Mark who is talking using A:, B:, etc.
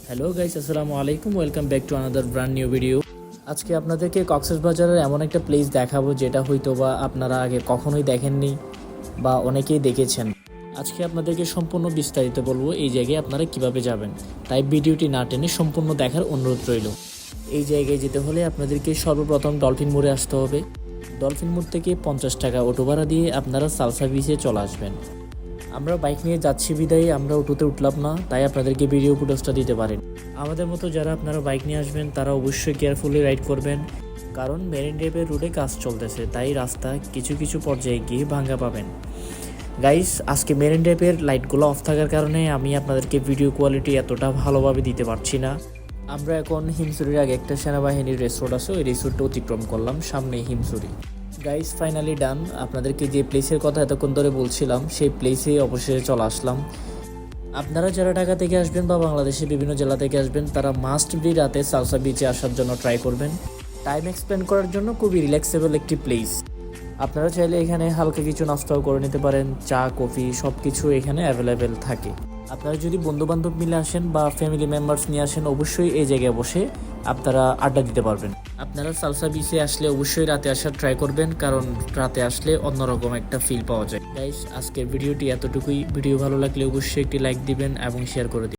A: Hello guys, আসসালামু আলাইকুম। Welcome back to another brand new video. আজকে আপনাদেরকে কক্সবাজারের এমন একটা প্লেস দেখাবো যেটা হয়তো বা আপনারা আগে কখনোই দেখেননি বা অনেকেই দেখেছেন। আজকে আপনাদেরকে সম্পূর্ণ বিস্তারিত বলবো এই জায়গায় আপনারা কিভাবে যাবেন, তাই ভিডিওটি না টেনে সম্পূর্ণ দেখার অনুরোধ রইল। এই জায়গায় যেতে হলে আপনাদেরকে সর্বপ্রথম ডলফিন মোড়ে আসতে হবে। ডলফিন মোড় থেকে 50 টাকা অটো ভাড়া দিয়ে আপনারা সালসা বিচে চলে আসবেন। আমরা বাইক নিয়ে যাচ্ছি বিদায় আমরা অটোতে উঠলাম না, তাই আপনাদেরকে ভিডিও ফুটেজটা দিতে পারেন। আমাদের মতো যারা আপনারা বাইক নিয়ে আসবেন তারা অবশ্যই কেয়ারফুলি রাইড করবেন, কারণ মেরিন ড্রাইভের রোডে কাজ চলতেছে, তাই রাস্তা কিছু কিছু পর্যায়ে গিয়ে ভাঙা পাবেন। গাইস, আজকে মেরিন ড্রাইভের লাইটগুলো অফ থাকার কারণে আমি আপনাদেরকে ভিডিও কোয়ালিটি এতটা ভালোভাবে দিতে পারছি না। আমরা এখন হিমসুরির আগে একটা সেনাবাহিনীর রিসোর্ট আছে, ওই রিসোর্টটা অতিক্রম করলাম, সামনে হিমসুরি। গাইস, ফাইনালি ডান। আপনাদেরকে যে প্লেসের কথা এতক্ষণ ধরে বলছিলাম সেই প্লেসে অবশেষে চলে আসলাম। আপনারা যারা ঢাকা থেকে আসবেন বা বাংলাদেশের বিভিন্ন জেলা থেকে আসবেন তারা মাস্ট বি রাতে সালসা বিচে আসার জন্য ট্রাই করবেন। টাইম এক্সপ্লেন করার জন্য খুবই রিল্যাক্সেবল একটি প্লেস। আপনারা চাইলে এখানে হালকা কিছু নাস্তাও করে নিতে পারেন, চা কফি সব কিছু এখানে অ্যাভেলেবেল থাকে। আপনারা যদি বন্ধুবান্ধব মিলে আসেন বা ফ্যামিলি মেম্বার্স নিয়ে আসেন অবশ্যই এই জায়গায় বসে আপনারা আড্ডা দিতে পারবেন। আপনারা সালসা বিচে আসলে অবশ্যই রাতে আসার ট্রাই করবেন, কারণ রাতে আসলে অন্যরকম একটা ফিল পাওয়া যায়। গাইস, আজকের ভিডিওটি এতটুকুই। ভিডিও ভালো লাগলে অবশ্যই একটি লাইক দিবেন এবং শেয়ার করে দিবেন।